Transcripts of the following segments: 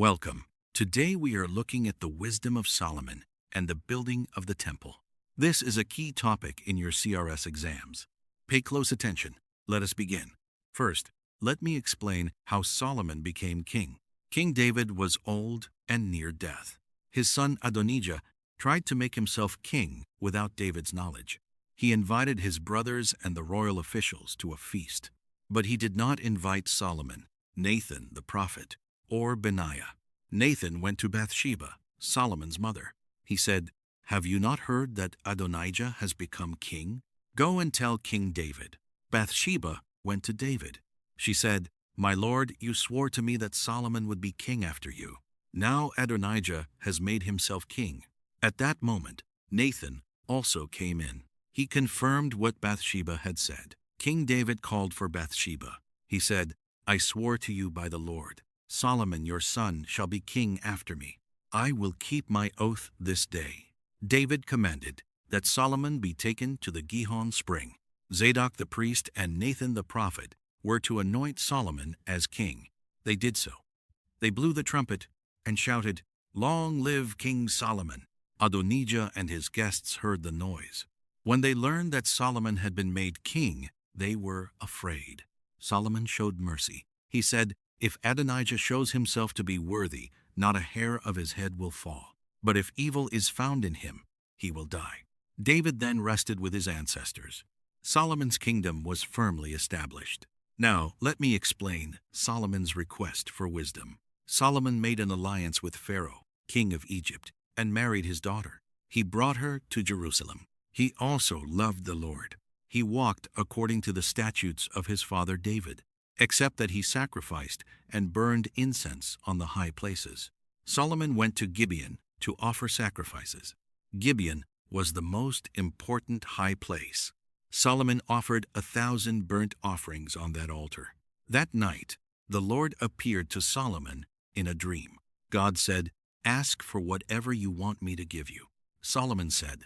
Welcome. Today we are looking at the wisdom of Solomon and the building of the temple. This is a key topic in your CRS exams. Pay close attention. Let us begin. First, let me explain how Solomon became king. King David was old and near death. His son Adonijah tried to make himself king without David's knowledge. He invited his brothers and the royal officials to a feast. But he did not invite Solomon, Nathan the prophet, or Benaiah. Nathan went to Bathsheba, Solomon's mother. He said, "Have you not heard that Adonijah has become king? Go and tell King David." Bathsheba went to David. She said, "My lord, you swore to me that Solomon would be king after you. Now Adonijah has made himself king." At that moment, Nathan also came in. He confirmed what Bathsheba had said. King David called for Bathsheba. He said, "I swore to you by the Lord, Solomon your son shall be king after me. I will keep my oath this day." David commanded that Solomon be taken to the Gihon spring. Zadok the priest and Nathan the prophet were to anoint Solomon as king. They did so. They blew the trumpet and shouted, "Long live King Solomon!" Adonijah and his guests heard the noise. When they learned that Solomon had been made king, they were afraid. Solomon showed mercy. He said, "If Adonijah shows himself to be worthy, not a hair of his head will fall. But if evil is found in him, he will die." David then rested with his ancestors. Solomon's kingdom was firmly established. Now, let me explain Solomon's request for wisdom. Solomon made an alliance with Pharaoh, king of Egypt, and married his daughter. He brought her to Jerusalem. He also loved the Lord. He walked according to the statutes of his father David, except that he sacrificed and burned incense on the high places. Solomon went to Gibeon to offer sacrifices. Gibeon was the most important high place. Solomon offered 1,000 burnt offerings on that altar. That night, the Lord appeared to Solomon in a dream. God said, "Ask for whatever you want me to give you." Solomon said,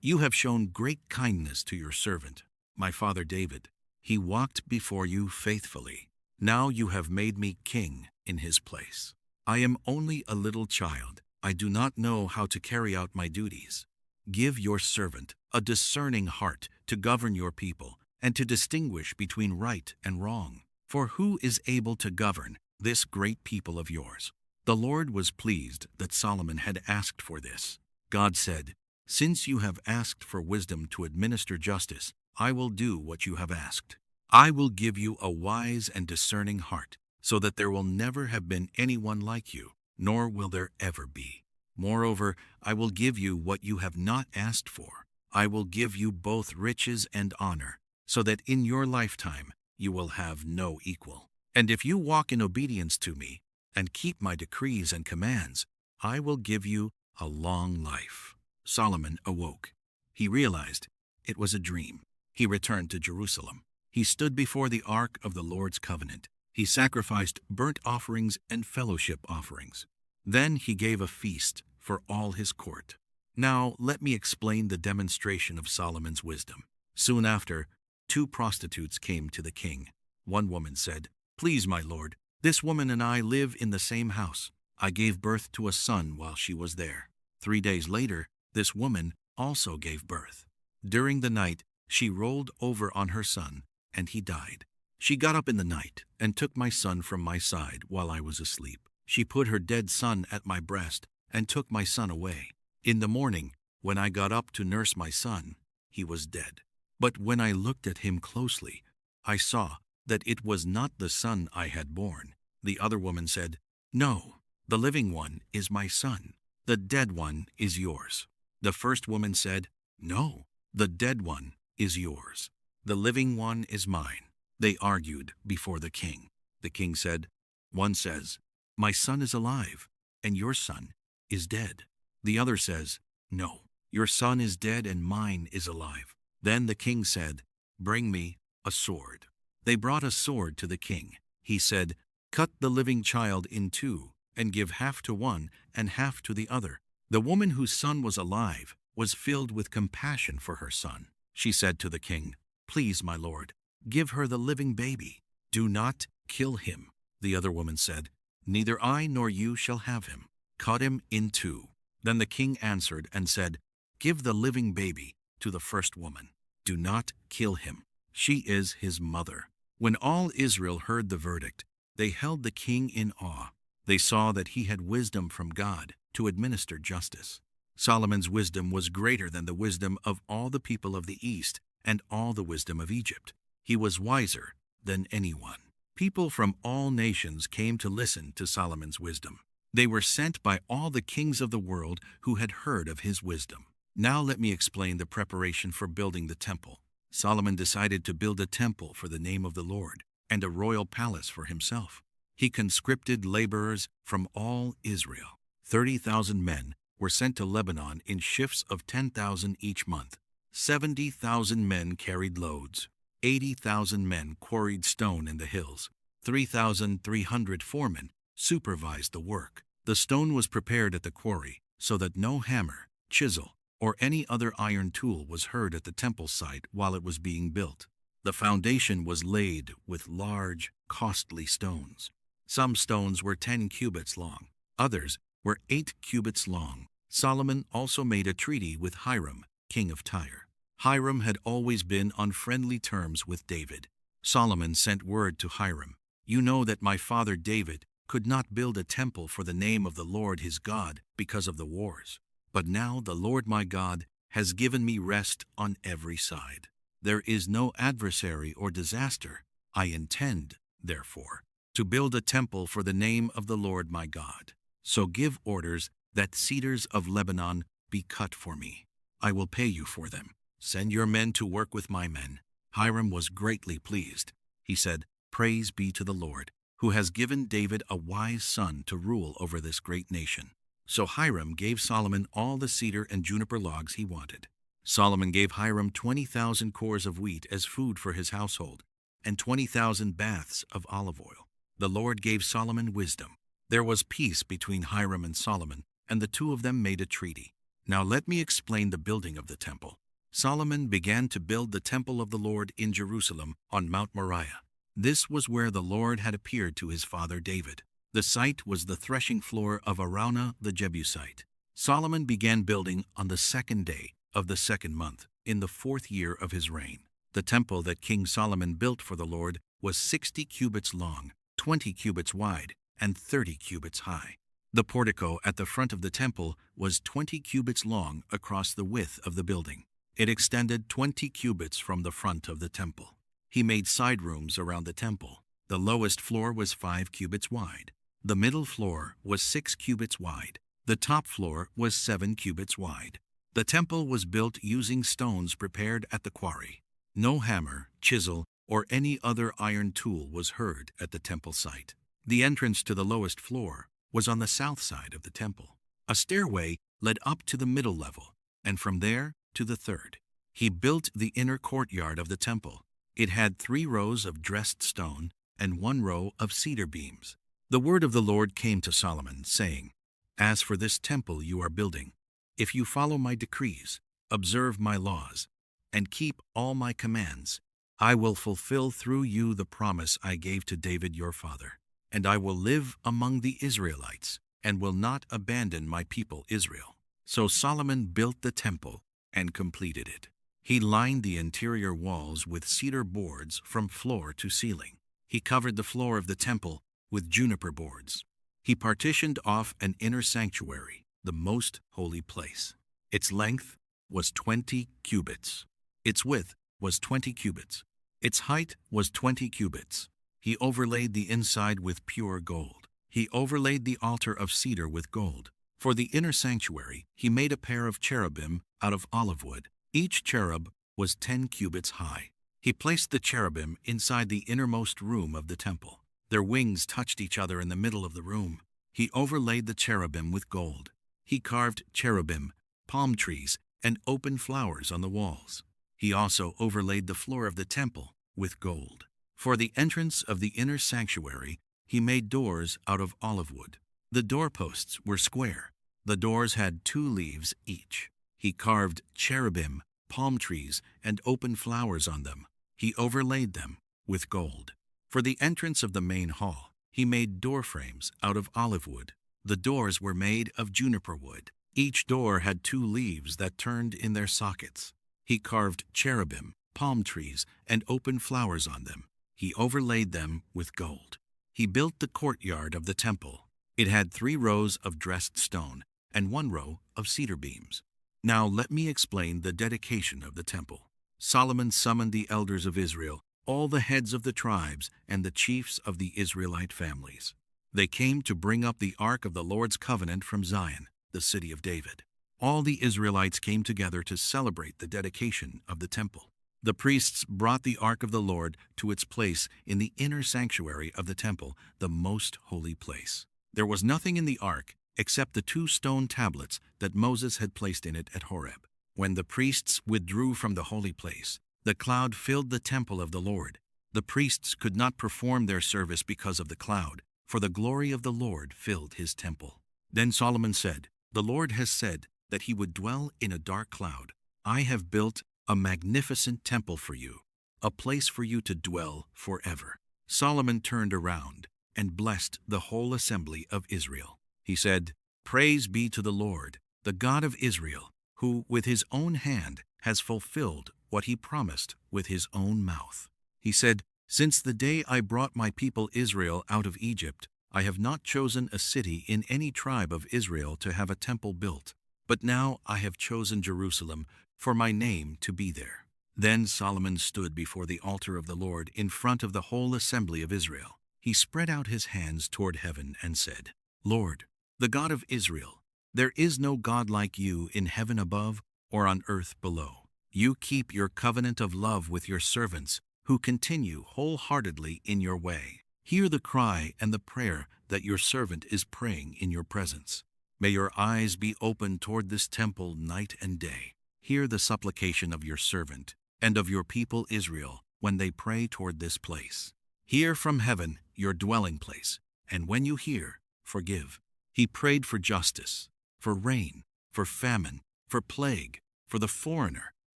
"You have shown great kindness to your servant, my father David. He walked before you faithfully. Now you have made me king in his place. I am only a little child. I do not know how to carry out my duties. Give your servant a discerning heart to govern your people and to distinguish between right and wrong. For who is able to govern this great people of yours?" The Lord was pleased that Solomon had asked for this. God said, "Since you have asked for wisdom to administer justice, I will do what you have asked. I will give you a wise and discerning heart, so that there will never have been anyone like you, nor will there ever be. Moreover, I will give you what you have not asked for. I will give you both riches and honor, so that in your lifetime you will have no equal. And if you walk in obedience to me and keep my decrees and commands, I will give you a long life." Solomon awoke. He realized it was a dream. He returned to Jerusalem. He stood before the ark of the Lord's covenant. He sacrificed burnt offerings and fellowship offerings. Then he gave a feast for all his court. Now let me explain the demonstration of Solomon's wisdom. Soon after, 2 prostitutes came to the king. One woman said, "Please, my lord, this woman and I live in the same house. I gave birth to a son while she was there. 3 days later, this woman also gave birth. During the night, she rolled over on her son, and he died. She got up in the night and took my son from my side while I was asleep. She put her dead son at my breast and took my son away. In the morning, when I got up to nurse my son, he was dead. But when I looked at him closely, I saw that it was not the son I had born." The other woman said, "No, the living one is my son. The dead one is yours." The first woman said, "No, the dead one is yours. The living one is mine." They argued before the king. The king said, "One says, 'My son is alive, and your son is dead.' The other says, 'No, your son is dead and mine is alive.' Then the king said, 'Bring me a sword.' They brought a sword to the king. He said, 'Cut the living child in 2 and give half to one and half to the other.' The woman whose son was alive was filled with compassion for her son. She said to the king, 'Please, my lord, give her the living baby. Do not kill him.' The other woman said, Neither I nor you shall have him. Cut him in two. Then the king answered and said, Give the living baby to the first woman. Do not kill him. She is his mother. When all Israel heard the verdict, they held the king in awe. They saw that he had wisdom from God to administer justice. Solomon's wisdom was greater than the wisdom of all the people of the East and all the wisdom of Egypt. He was wiser than anyone. People from all nations came to listen to Solomon's wisdom. They were sent by all the kings of the world who had heard of his wisdom. Now let me explain the preparation for building the temple. Solomon decided to build a temple for the name of the Lord and a royal palace for himself. He conscripted laborers from all Israel. 30,000 men were sent to Lebanon in shifts of 10,000 each month. 70,000 men carried loads. 80,000 men quarried stone in the hills. 3,300 foremen supervised the work. The stone was prepared at the quarry so that no hammer, chisel, or any other iron tool was heard at the temple site while it was being built. The foundation was laid with large, costly stones. Some stones were 10 cubits long. Others were 8 cubits long. Solomon also made a treaty with Hiram, king of Tyre. Hiram had always been on friendly terms with David. Solomon sent word to Hiram, You know that my father David could not build a temple for the name of the Lord his God because of the wars. But now the Lord my God has given me rest on every side. There is no adversary or disaster. I intend, therefore, to build a temple for the name of the Lord my God. So give orders that cedars of Lebanon be cut for me. I will pay you for them. Send your men to work with my men. Hiram was greatly pleased. He said, Praise be to the Lord, who has given David a wise son to rule over this great nation. So Hiram gave Solomon all the cedar and juniper logs he wanted. Solomon gave Hiram 20,000 cores of wheat as food for his household, and 20,000 baths of olive oil. The Lord gave Solomon wisdom. There was peace between Hiram and Solomon, and the two of them made a treaty. Now let me explain the building of the temple. Solomon began to build the temple of the Lord in Jerusalem on Mount Moriah. This was where the Lord had appeared to his father David. The site was the threshing floor of Araunah the Jebusite. Solomon began building on the 2nd day of the 2nd month, in the 4th year of his reign. The temple that King Solomon built for the Lord was 60 cubits long, 20 cubits wide, and 30 cubits high. The portico at the front of the temple was 20 cubits long across the width of the building. It extended 20 cubits from the front of the temple. He made side rooms around the temple. The lowest floor was 5 cubits wide. The middle floor was 6 cubits wide. The top floor was 7 cubits wide. The temple was built using stones prepared at the quarry. No hammer, chisel, or any other iron tool was heard at the temple site. The entrance to the lowest floor was on the south side of the temple. A stairway led up to the middle level, and from there to the 3rd. He built the inner courtyard of the temple. It had 3 rows of dressed stone and 1 row of cedar beams. The word of the Lord came to Solomon, saying, As for this temple you are building, if you follow my decrees, observe my laws, and keep all my commands, I will fulfill through you the promise I gave to David your father, and I will live among the Israelites, and will not abandon my people Israel. So Solomon built the temple and completed it. He lined the interior walls with cedar boards from floor to ceiling. He covered the floor of the temple with juniper boards. He partitioned off an inner sanctuary, the most holy place. Its length was 20 cubits. Its width was 20 cubits. Its height was 20 cubits. He overlaid the inside with pure gold. He overlaid the altar of cedar with gold. For the inner sanctuary, he made a pair of cherubim out of olive wood. Each cherub was 10 cubits high. He placed the cherubim inside the innermost room of the temple. Their wings touched each other in the middle of the room. He overlaid the cherubim with gold. He carved cherubim, palm trees, and open flowers on the walls. He also overlaid the floor of the temple with gold. For the entrance of the inner sanctuary, he made doors out of olive wood. The doorposts were square. The doors had 2 leaves each. He carved cherubim, palm trees, and open flowers on them. He overlaid them with gold. For the entrance of the main hall, He made door frames out of olive wood. The doors were made of juniper wood. Each door had 2 leaves that turned in their sockets. He carved cherubim, palm trees, and open flowers on them. He overlaid them with gold. He built the courtyard of the temple. It had 3 rows of dressed stone and 1 row of cedar beams. Now let me explain the dedication of the temple. Solomon summoned the elders of Israel, all the heads of the tribes, and the chiefs of the Israelite families. They came to bring up the ark of the Lord's covenant from Zion, the city of David. All the Israelites came together to celebrate the dedication of the temple. The priests brought the ark of the Lord to its place in the inner sanctuary of the temple, the most holy place. There was nothing in the ark except the 2 stone tablets that Moses had placed in it at Horeb. When the priests withdrew from the holy place, the cloud filled the temple of the Lord. The priests could not perform their service because of the cloud, for the glory of the Lord filled his temple. Then Solomon said, "The Lord has said that he would dwell in a dark cloud. I have built a magnificent temple for you, a place for you to dwell forever." Solomon turned around and blessed the whole assembly of Israel. He said, "Praise be to the Lord, the God of Israel, who with his own hand has fulfilled what he promised with his own mouth." He said, "Since the day I brought my people Israel out of Egypt, I have not chosen a city in any tribe of Israel to have a temple built, but now I have chosen Jerusalem for my name to be there." Then Solomon stood before the altar of the Lord in front of the whole assembly of Israel. He spread out his hands toward heaven and said, "Lord, the God of Israel, there is no God like you in heaven above or on earth below. You keep your covenant of love with your servants, who continue wholeheartedly in your way. Hear the cry and the prayer that your servant is praying in your presence. May your eyes be open toward this temple night and day. Hear the supplication of your servant and of your people Israel when they pray toward this place. Hear from heaven your dwelling place, and when you hear, forgive." He prayed for justice, for rain, for famine, for plague, for the foreigner,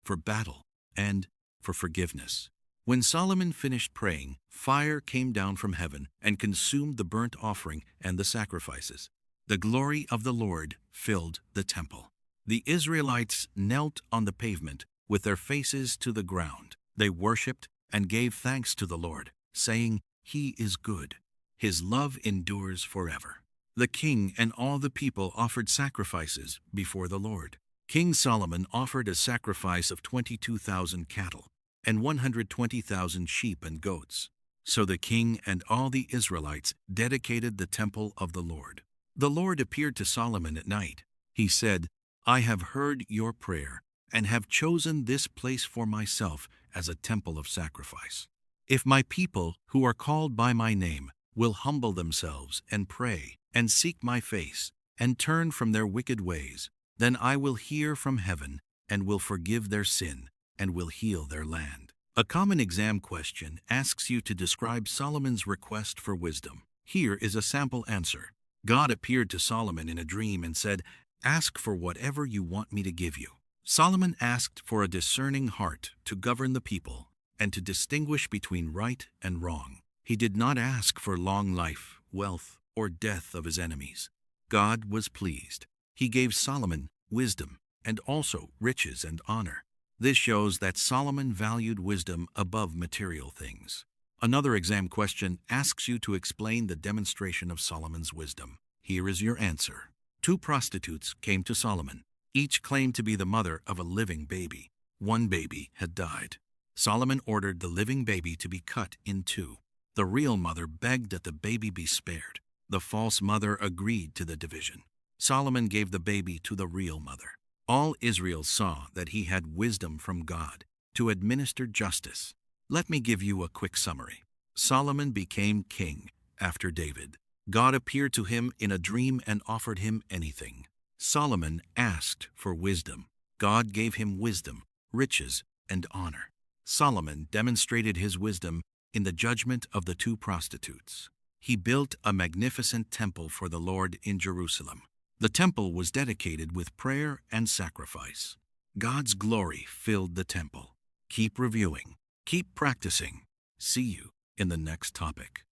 for battle, and for forgiveness. When Solomon finished praying, fire came down from heaven and consumed the burnt offering and the sacrifices. The glory of the Lord filled the temple. The Israelites knelt on the pavement with their faces to the ground. They worshipped and gave thanks to the Lord, saying, "He is good. His love endures forever." The king and all the people offered sacrifices before the Lord. King Solomon offered a sacrifice of 22,000 cattle and 120,000 sheep and goats. So the king and all the Israelites dedicated the temple of the Lord. The Lord appeared to Solomon at night. He said, "I have heard your prayer and have chosen this place for myself as a temple of sacrifice. If my people, who are called by my name, will humble themselves and pray and seek my face and turn from their wicked ways, then I will hear from heaven and will forgive their sin and will heal their land." A common exam question asks you to describe Solomon's request for wisdom. Here is a sample answer. God appeared to Solomon in a dream and said, "Ask for whatever you want me to give you." Solomon asked for a discerning heart to govern the people and to distinguish between right and wrong. He did not ask for long life, wealth, or death of his enemies. God was pleased. He gave Solomon wisdom and also riches and honor. This shows that Solomon valued wisdom above material things. Another exam question asks you to explain the demonstration of Solomon's wisdom. Here is your answer. 2 prostitutes came to Solomon. Each claimed to be the mother of a living baby. One baby had died. Solomon ordered the living baby to be cut in 2. The real mother begged that the baby be spared. The false mother agreed to the division. Solomon gave the baby to the real mother. All Israel saw that he had wisdom from God to administer justice. Let me give you a quick summary. Solomon became king after David. God appeared to him in a dream and offered him anything. Solomon asked for wisdom. God gave him wisdom, riches, and honor. Solomon demonstrated his wisdom in the judgment of the 2 prostitutes. He built a magnificent temple for the Lord in Jerusalem. The temple was dedicated with prayer and sacrifice. God's glory filled the temple. Keep reviewing. Keep practicing. See you in the next topic.